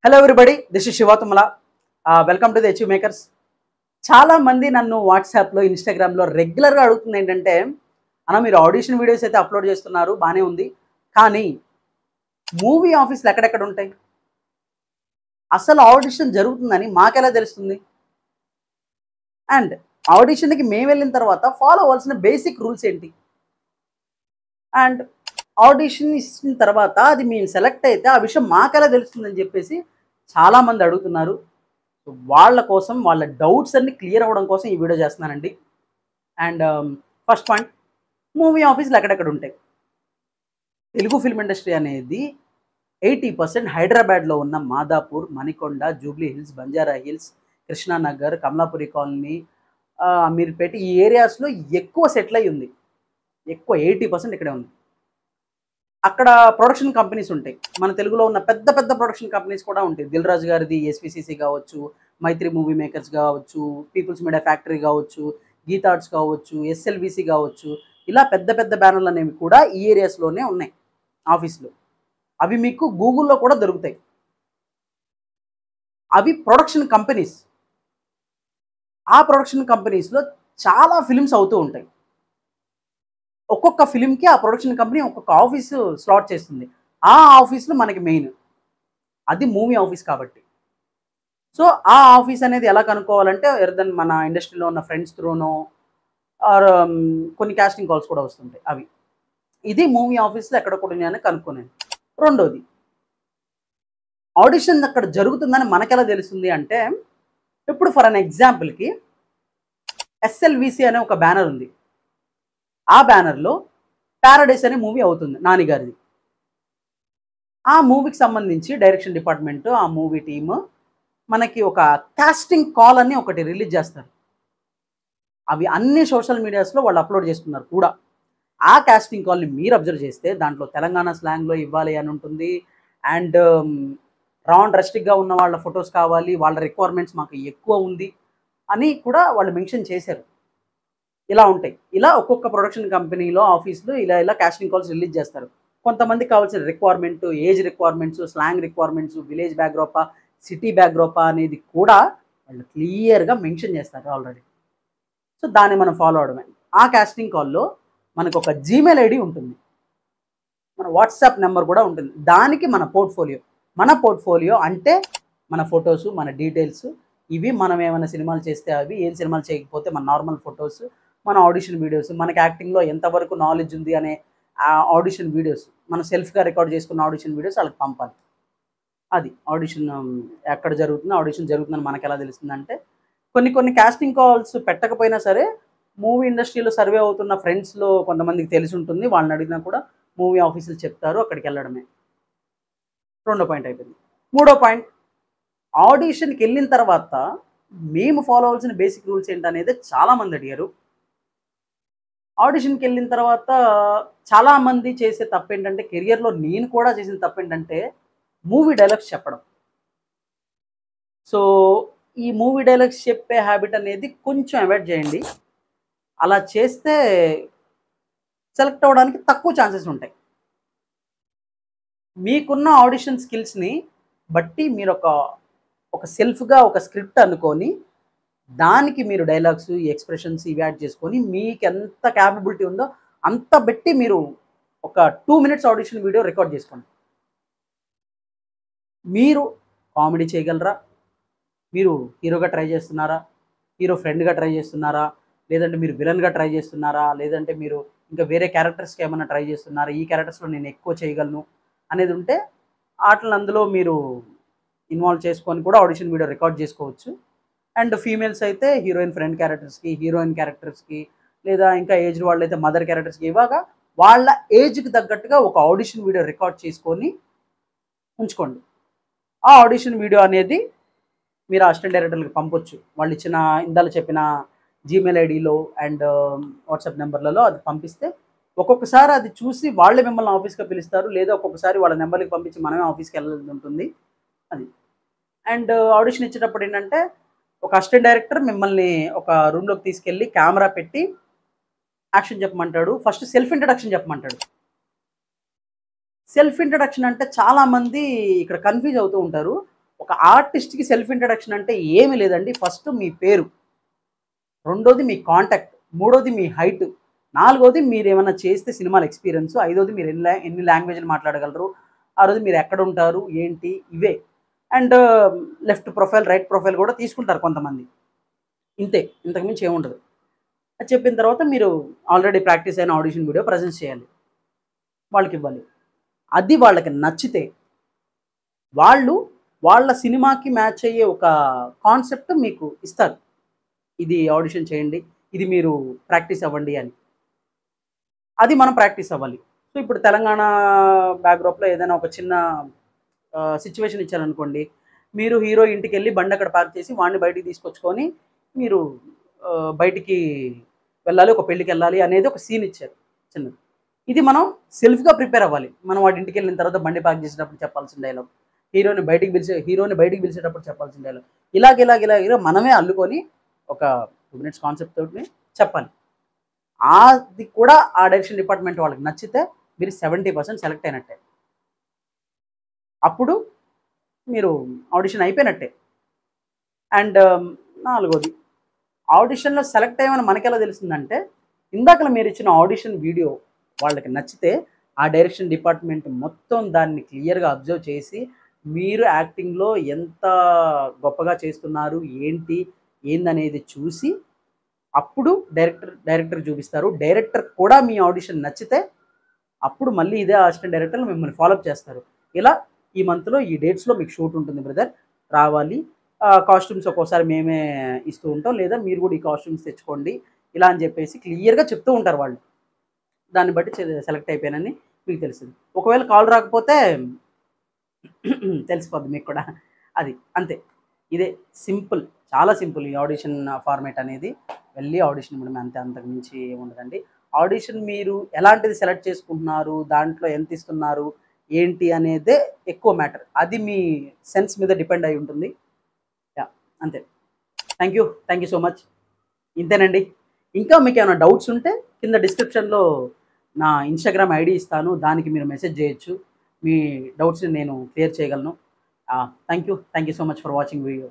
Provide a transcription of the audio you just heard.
Hello everybody, this is Shiva Tummala. Welcome to the achieve makers. చాలా మంది నన్ను వాట్సాప్లో, ఇన్స్టాగ్రామ్లో రెగ్యులర్గా అడుగుతుంది ఏంటంటే, అన్న మీరు ఆడిషన్ వీడియోస్ అయితే అప్లోడ్ చేస్తున్నారు, బాగానే ఉంది, కానీ మూవీ ఆఫీస్లు ఎక్కడెక్కడ ఉంటాయి, అసలు ఆడిషన్ జరుగుతుందని మాకెలా తెలుస్తుంది, అండ్ ఆడిషన్కి మేము వెళ్ళిన తర్వాత ఫాలో అవ్వాల్సిన బేసిక్ రూల్స్ ఏంటి, అండ్ ఆడిషన్ ఇచ్చిన తర్వాత అది మేము సెలెక్ట్ అయితే ఆ విషయం మాకెలా తెలుస్తుందని చెప్పేసి చాలామంది అడుగుతున్నారు. వాళ్ళ కోసం, వాళ్ళ డౌట్స్ అన్ని క్లియర్ అవ్వడం కోసం ఈ వీడియో చేస్తున్నానండి. అండ్ ఫస్ట్ పాయింట్, మూవీ ఆఫీసులు ఎక్కడెక్కడ ఉంటాయి. తెలుగు ఫిల్మ్ ఇండస్ట్రీ అనేది 80% హైదరాబాద్లో ఉన్న Madhapur, Manikonda, Jubilee hills, Banjara hills, Krishna Nagar, Kamalapuri colony, Ameerpet, ఈ ఏరియాస్లో ఎక్కువ సెటిల్ అయ్యి ఉంది. ఎక్కువ 80% ఇక్కడే ఉంది. అక్కడ ప్రొడక్షన్ కంపెనీస్ ఉంటాయి. మన తెలుగులో ఉన్న పెద్ద పెద్ద ప్రొడక్షన్ కంపెనీస్ కూడా ఉంటాయి. దిల్ రాజు గారిది ఎస్విసిసి కావచ్చు, మైత్రి మూవీ మేకర్స్ కావచ్చు, పీపుల్స్ మీడియా ఫ్యాక్టరీ కావచ్చు, గీతా ఆర్ట్స్ కావచ్చు, ఎస్ఎల్విసి కావచ్చు, ఇలా పెద్ద పెద్ద బ్యానర్లు అనేవి కూడా ఈ ఏరియాస్లోనే ఉన్నాయి ఆఫీసులు. అవి మీకు గూగుల్లో కూడా దొరుకుతాయి. అవి ప్రొడక్షన్ కంపెనీస్. ఆ ప్రొడక్షన్ కంపెనీస్లో చాలా ఫిలిమ్స్ అవుతూ ఉంటాయి. ఒక్కొక్క ఫిలింకి ఆ ప్రొడక్షన్ కంపెనీ ఒక్కొక్క ఆఫీసు స్లాట్ చేస్తుంది. ఆ ఆఫీస్లో మనకి మెయిన్ అది మూవీ ఆఫీస్ కాబట్టి. సో ఆ ఆఫీస్ అనేది ఎలా కనుక్కోవాలంటే, ఎర్దన్ మన ఇండస్ట్రీలో ఉన్న ఫ్రెండ్స్ త్రూనో ఆర్ కొన్ని కాస్టింగ్ కాల్స్ కూడా వస్తుంటాయి. అవి ఇది మూవీ ఆఫీస్లో ఎక్కడ కూడా ఉన్నాయని కనుక్కునేది. రెండోది, ఆడిషన్ అక్కడ జరుగుతుందని మనకెలా తెలుస్తుంది అంటే, ఇప్పుడు ఫర్ అన్ ఎగ్జాంపుల్కి ఎస్ఎల్విసి అనే ఒక బ్యానర్ ఉంది. ఆ బ్యానర్లో ప్యారడైస్ అనే మూవీ అవుతుంది, నానిగారిది. ఆ మూవీకి సంబంధించి డైరెక్షన్ డిపార్ట్మెంట్, ఆ మూవీ టీము మనకి ఒక కాస్టింగ్ కాల్ అని ఒకటి రిలీజ్ చేస్తారు. అవి అన్ని సోషల్ మీడియాస్లో వాళ్ళు అప్లోడ్ చేసుకున్నారు కూడా. ఆ కాస్టింగ్ కాల్ని మీరు అబ్జర్వ్ చేస్తే దాంట్లో తెలంగాణ స్లాంగ్లో ఇవ్వాలి అని ఉంటుంది. అండ్ రాన్ రెస్ట్రిక్ట్గా ఉన్న వాళ్ళ ఫొటోస్ కావాలి, వాళ్ళ రిక్వైర్మెంట్స్ మాకు ఎక్కువ ఉంది అని కూడా వాళ్ళు మెన్షన్ చేశారు. ఇలా ఉంటాయి. ఇలా ఒక్కొక్క ప్రొడక్షన్ కంపెనీలో, ఆఫీస్లో ఇలా కాస్టింగ్ కాల్స్ రిలీజ్ చేస్తారు. కొంతమందికి కావాల్సిన requirement, age requirements, slang requirements, village బ్యాక్డ్రాపా, సిటీ బ్యాక్డ్రాపా అనేది కూడా వాళ్ళు క్లియర్గా మెన్షన్ చేస్తారు ఆల్రెడీ. సో దాన్ని మనం ఫాలో అవడమే. ఆ కాస్టింగ్ కాల్లో మనకు ఒక జీమెయిల్ ఐడి ఉంటుంది, మన వాట్సాప్ నెంబర్ కూడా ఉంటుంది. దానికి మన పోర్ట్ఫోలియో అంటే మన ఫొటోస్, మన డీటెయిల్స్, ఇవి మనం ఏమైనా సినిమాలు చేస్తే అవి, ఏం సినిమాలు చేయకపోతే మన నార్మల్ ఫొటోస్, మన ఆడిషన్ వీడియోస్, మనకి యాక్టింగ్లో ఎంతవరకు నాలెడ్జ్ ఉంది అనే ఆడిషన్ వీడియోస్, మన సెల్ఫ్గా రికార్డ్ చేసుకున్న ఆడిషన్ వీడియోస్ వాళ్ళకి పంపాలి. అది ఆడిషన్ ఎక్కడ జరుగుతుందో, ఆడిషన్ జరుగుతుందని మనకు ఎలా తెలుస్తుందంటే, కొన్ని కాస్టింగ్ కాల్స్ పెట్టకపోయినా సరే మూవీ ఇండస్ట్రీలో సర్వే అవుతున్న ఫ్రెండ్స్లో కొంతమందికి తెలిసి ఉంటుంది. వాళ్ళని అడిగినా కూడా మూవీ ఆఫీసులు చెప్తారు, అక్కడికి వెళ్ళడమే. రెండో పాయింట్ అయిపోయింది. మూడో పాయింట్, ఆడిషన్కి వెళ్ళిన తర్వాత మేము ఫాలో అవ్వాల్సిన బేసిక్ రూల్స్ ఏంటనేది చాలామంది అడిగారు. ఆడిషన్కి వెళ్ళిన తర్వాత చాలామంది చేసే తప్పు ఏంటంటే, కెరియర్లో నేను కూడా చేసిన తప్పు ఏంటంటే, మూవీ డైలాగ్స్ చెప్పడం. సో ఈ మూవీ డైలాగ్స్ చెప్పే హ్యాబిట్ అనేది కొంచెం అవాయిడ్ చేయండి. అలా చేస్తే సెలెక్ట్ అవ్వడానికి తక్కువ ఛాన్సెస్ ఉంటాయి. మీకున్న ఆడిషన్ స్కిల్స్ని బట్టి మీరు ఒక సెల్ఫ్గా ఒక స్క్రిప్ట్ అనుకొని, దానికి మీరు డైలాగ్స్, ఎక్స్ప్రెషన్స్ ఇవి యాడ్ చేసుకొని, మీకు ఎంత క్యాపబిలిటీ ఉందో అంత బట్టి మీరు ఒక 2 minutes ఆడిషన్ వీడియో రికార్డ్ చేసుకోండి. మీరు కామెడీ చేయగలరా, మీరు హీరోగా ట్రై చేస్తున్నారా, హీరో ఫ్రెండ్గా ట్రై చేస్తున్నారా, లేదంటే మీరు విలన్గా ట్రై చేస్తున్నారా, లేదంటే మీరు ఇంకా వేరే క్యారెక్టర్స్కి ఏమైనా ట్రై చేస్తున్నారా, ఈ క్యారెక్టర్స్లో నేను ఎక్కువ చేయగలను అనేది ఉంటే వాటిని అందులో మీరు ఇన్వాల్వ్ చేసుకొని కూడా ఆడిషన్ వీడియో రికార్డ్ చేసుకోవచ్చు. అండ్ ఫీమేల్స్ అయితే హీరోయిన్ ఫ్రెండ్ క్యారెక్టర్స్కి, హీరోయిన్ క్యారెక్టర్స్కి, లేదా ఇంకా ఏజ్డ్ వాళ్ళు అయితే మదర్ క్యారెక్టర్స్కి, ఇలాగా వాళ్ళ ఏజ్కి తగ్గట్టుగా ఒక ఆడిషన్ వీడియో రికార్డ్ చేసుకొని ఉంచుకోండి. ఆ ఆడిషన్ వీడియో అనేది మీరు అసిస్టెంట్ డైరెక్టర్లకు పంపొచ్చు. వాళ్ళు ఇచ్చిన ఇందాక చెప్పిన జీమెయిల్ ఐడిలో అండ్ వాట్సాప్ నెంబర్లలో అది పంపిస్తే ఒక్కొక్కసారి అది చూసి వాళ్ళే మిమ్మల్ని ఆఫీస్కి పిలుస్తారు, లేదా ఒక్కొక్కసారి వాళ్ళ నెంబర్కి పంపించి మనమే ఆఫీస్కి వెళ్ళాల్సి ఉంటుంది. అది. అండ్ ఆడిషన్ ఇచ్చేటప్పుడు ఏంటంటే, ఒక అసిస్టెంట్ డైరెక్టర్ మిమ్మల్ని ఒక రూమ్లోకి తీసుకెళ్ళి కెమెరా పెట్టి యాక్షన్ చెప్పమంటాడు. ఫస్ట్ సెల్ఫ్ ఇంట్రడక్షన్ చెప్పమంటాడు. సెల్ఫ్ ఇంట్రడక్షన్ అంటే చాలామంది ఇక్కడ కన్ఫ్యూజ్ అవుతూ ఉంటారు. ఒక ఆర్టిస్ట్కి సెల్ఫ్ ఇంట్రడక్షన్ అంటే ఏమీ లేదండి. ఫస్ట్ మీ పేరు, రెండోది మీ కాంటాక్ట్, మూడోది మీ హైట్, నాలుగోది మీరు ఏమైనా చేస్తే సినిమాల ఎక్స్పీరియన్స్, ఐదోది మీరు ఎన్ని లాంగ్వేజ్లు మాట్లాడగలరు, ఆరోజు మీరు ఎక్కడ ఉంటారు ఏంటి, ఇవే. And left profile, right profile కూడా తీసుకుంటారు కొంతమంది. ఇంతే, ఇంతకుమించి ఏముండదు. అది చెప్పిన తర్వాత మీరు ఆల్రెడీ ప్రాక్టీస్ అయిన ఆడిషన్ వీడియో ప్రజెంట్ చేయాలి, వాళ్ళకి ఇవ్వాలి. అది వాళ్ళకి నచ్చితే వాళ్ళు వాళ్ళ సినిమాకి మ్యాచ్ అయ్యే ఒక కాన్సెప్ట్ మీకు ఇస్తారు. ఇది ఆడిషన్ చేయండి, ఇది మీరు ప్రాక్టీస్ అవ్వండి అని. అది మనం ప్రాక్టీస్ అవ్వాలి. సో ఇప్పుడు తెలంగాణ బ్యాక్‌డ్రాప్‌లో ఏదైనా ఒక చిన్న సిట్యుయేషన్ ఇచ్చారనుకోండి. మీరు హీరో ఇంటికెళ్ళి బండి అక్కడ పార్క్ చేసి వాడిని బయటికి తీసుకొచ్చుకొని మీరు బయటికి వెళ్ళాలి, ఒక పెళ్ళికెళ్ళాలి అనేది ఒక సీన్ ఇచ్చారు చిన్నది. ఇది మనం సెల్ఫ్‌గా ప్రిపేర్ అవ్వాలి. మనం వాడి ఇంటికెళ్ళిన తర్వాత బండి పార్క్ చేసేటప్పుడు చెప్పాల్సిన డైలాగ్, హీరోని బయటికి పిలిచేటప్పుడు చెప్పాల్సిన డైలాగ్, ఇలాగ మనమే అల్లుకొని ఒక 2 మినిట్స్ కాన్సెప్ట్ తోటి చెప్పాలి. అది కూడా ఆ డైరెక్షన్ డిపార్ట్మెంట్ వాళ్ళకి నచ్చితే మీరు 70% సెలెక్ట్ అయినట్టే. అప్పుడు మీరు ఆడిషన్ అయిపోయినట్టే. అండ్ నాలుగోది, ఆడిషన్‌లో సెలెక్ట్ అయ్యామని మనకెలా తెలుస్తుందంటే, ఇందాకల మీరిచ్చిన ఆడిషన్ వీడియో వాళ్ళకి నచ్చితే, ఆ డైరెక్షన్ డిపార్ట్మెంట్ మొత్తం దాన్ని క్లియర్‌గా అబ్జర్వ్ చేసి, మీరు యాక్టింగ్‌లో ఎంత గొప్పగా చేస్తున్నారు, ఏందనేది చూసి, అప్పుడు డైరెక్టర్‌కి చూపిస్తారు. డైరెక్టర్ కూడా మీ ఆడిషన్ నచ్చితే, అప్పుడు మళ్ళీ ఇదే అసిస్టెంట్ డైరెక్టర్లు మిమ్మల్ని ఫాలోఅప్ చేస్తారు. ఇలా ఈ మంత్‌లో ఈ డేట్స్‌లో మీకు షూట్ ఉంటుంది బ్రదర్, రావాలి. కాస్ట్యూమ్స్ ఒక్కోసారి మేమే ఇస్తూ ఉంటాం, లేదా మీరు కూడా ఈ కాస్ట్యూమ్స్ తెచ్చుకోండి, ఇలా అని చెప్పేసి క్లియర్‌గా చెప్తూ ఉంటారు వాళ్ళు. దాన్ని బట్టి సెలెక్ట్ అయిపోయానని మీకు తెలుస్తుంది. ఒకవేళ కాల్ రాకపోతే తెలిసిపోద్ది మీకు కూడా. అది అంతే. ఇదే సింపుల్, చాలా సింపుల్ ఈ ఆడిషన్ ఫార్మాట్ అనేది. వెళ్ళి ఆడిషన్ ఇవ్వడమే అంతే, అంతకు మించి ఏముండదండి. ఆడిషన్ మీరు ఎలాంటిది సెలెక్ట్ చేసుకుంటున్నారు, దాంట్లో ఎంత ఇస్తున్నారు, ఏంటి అనేదే ఎక్కువ మ్యాటర్. అది మీ సెన్స్ మీద డిపెండ్ అయి ఉంటుంది. యాహ్! అంతే. Thank you so much. ఇంతేనండి. ఇంకా మీకేమైనా డౌట్స్ ఉంటే కింద డిస్క్రిప్షన్‌లో నా ఇన్‌స్టాగ్రామ్ ఐడీ ఇస్తాను. దానికి మీరు మెసేజ్ చేయొచ్చు. మీ డౌట్స్‌ని నేను క్లియర్ చేయగలను. Thank you so much for watching video.